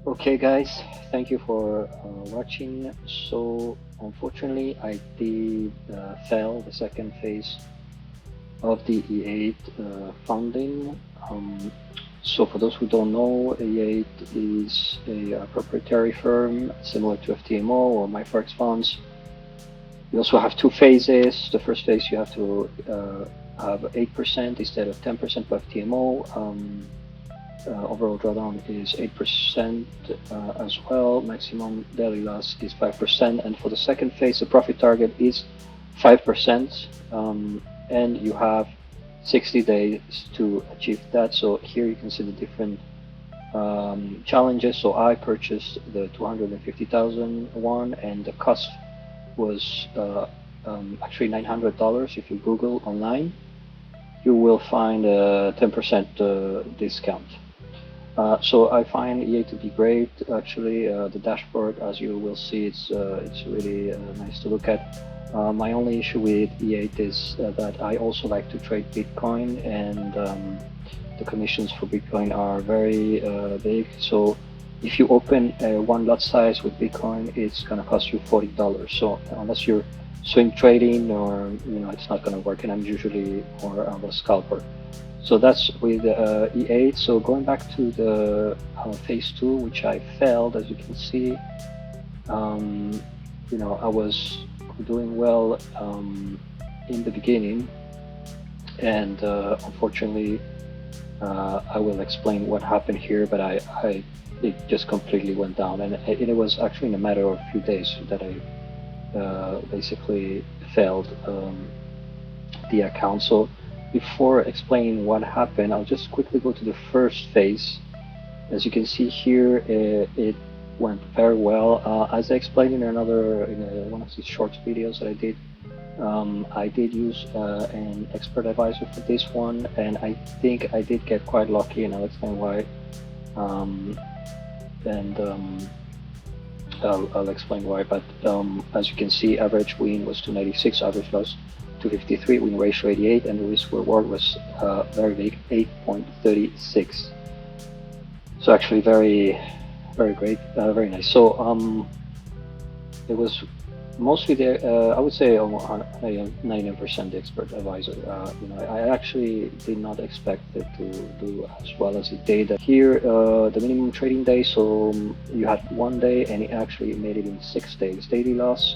Okay, guys, thank you for watching. So, unfortunately, I did fail the second phase of the E8 funding. So, for those who don't know, E8 is a proprietary firm similar to FTMO or MyForex Funds. We also have two phases. The first phase you have to have 8% instead of 10% for FTMO. Overall drawdown is 8% as well. Maximum daily loss is 5%. And for the second phase, the profit target is 5%. And you have 60 days to achieve that. So here you can see the different challenges. So I purchased the 250,000 one, and the cost was actually $900. If you Google online, you will find a 10% discount. So I find EA to be great. Actually, the dashboard, as you will see, it's really nice to look at. My only issue with E8 is that I also like to trade Bitcoin, and the commissions for Bitcoin are very big. So if you open one lot size with Bitcoin, it's gonna cost you $40. So unless you're swing trading, or it's not gonna work. And I'm usually more of a scalper. So that's with E8. So going back to the phase 2, which I failed, as you can see, I was doing well in the beginning, and unfortunately, I will explain what happened here. But it just completely went down, and it was actually in a matter of a few days that I basically failed the account. So before explaining what happened, I'll just quickly go to the first phase. As you can see here, it went very well. As I explained in one of these short videos that I did use an expert advisor for this one, and I think I did get quite lucky, and I'll explain why. And I'll explain why. But as you can see, average win was 296, average loss 253, win ratio 88, and the risk reward was very big, 8.36. So actually very great, very nice. So it was mostly the I would say almost 90% expert advisor. I actually did not expect it to do as well as it did. Here, the minimum trading day, so you had 1 day, and it actually made it in 6 days. Daily loss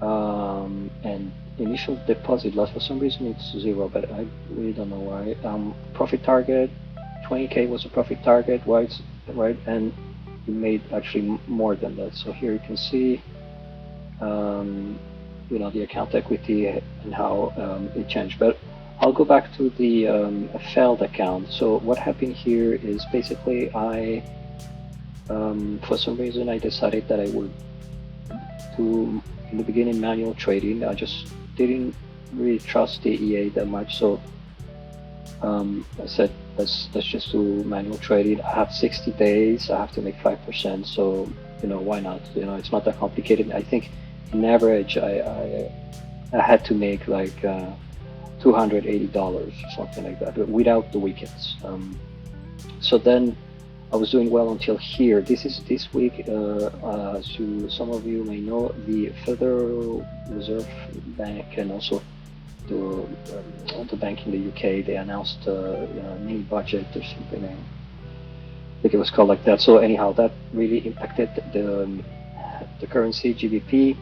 and initial deposit loss, for some reason it's 0, but I really don't know why. Profit target, 20K was a profit target, right? And it made actually more than that. So here you can see the account equity and how it changed. But I'll go back to the failed account. So what happened here is basically for some reason I decided that I would do, in the beginning, manual trading. I just didn't really trust the EA that much, so I said let's just do manual trading. I have 60 days. I have to make 5%. So why not? It's not that complicated. I think in average I had to make like $280 or something like that, but without the weekends. So then I was doing well until here. This week, as some of you may know, the Federal Reserve Bank and also the bank in the UK, they announced a mini budget or something. I think it was called like that. So anyhow, that really impacted the currency GBP,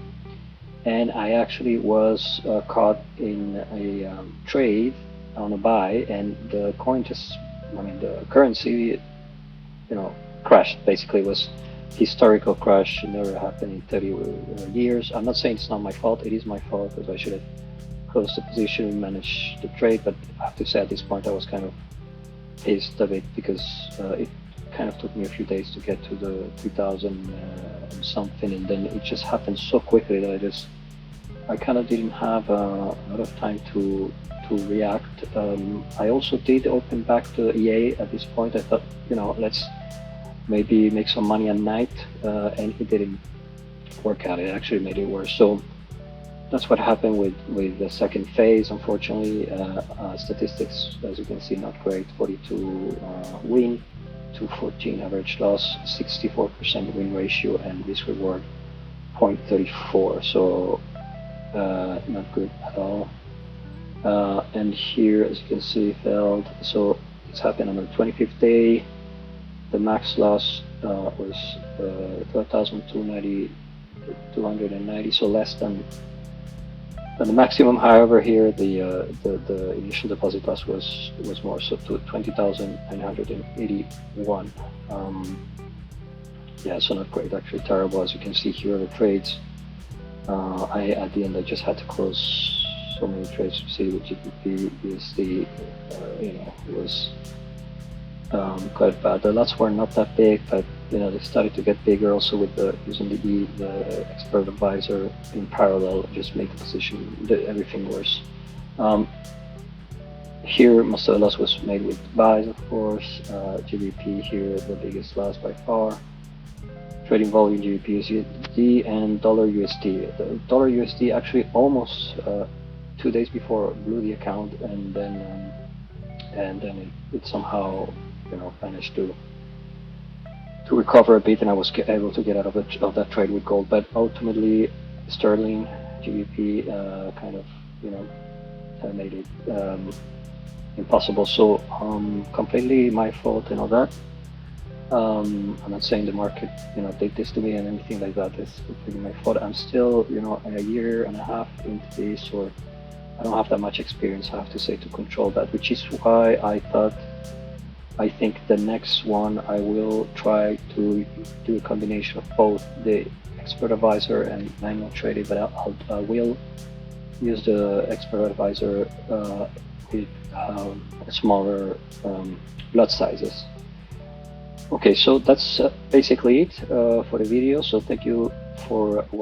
and I actually was caught in a trade on a buy, and the coin the currency crashed. Basically, it was historical crash. It never happened in 30 years. I'm not saying it's not my fault. It is my fault, because I should have closed the position and managed the trade. But I have to say, at this point, I was kind of pissed a bit, because it kind of took me a few days to get to the 2000 and something, and then it just happened so quickly that I kind of didn't have a lot of time to react. I also did open back to EA at this point. I thought, let's maybe make some money at night, and it didn't work out. It actually made it worse. So that's what happened with the second phase. Unfortunately, statistics, as you can see, not great. 42 win, 214 average loss, 64% win ratio, and risk reward 0.34. So not good at all. And here, as you can see, failed. So it's happened on the 25th day. The max loss was 12,290, so less than the maximum. However, here the initial deposit loss was more, so to 20,981. Yeah, so not great, actually terrible. As you can see here, the trades. At the end I just had to close so many trades to see what GBP USD was quite bad. The lots were not that big, but they started to get bigger also with using the expert advisor in parallel, just make the position everything worse. Here most of the loss was made with buys, of course. GBP here the biggest loss by far. Trading volume GBP USD and dollar USD. The dollar USD actually almost 2 days before blew the account, and then it somehow managed to recover a bit, and I was able to get out of that trade with gold. But ultimately, sterling GBP kind of made it impossible. So completely my fault and all that. I'm not saying the market did this to me and anything like that. It's completely my fault. I'm still a year and a half into this, or I don't have that much experience, I have to say, to control that, which is why I think the next one I will try to do a combination of both the expert advisor and manual trading, but I will use the expert advisor with smaller lot sizes. Okay, so that's basically it for the video. So thank you for watching.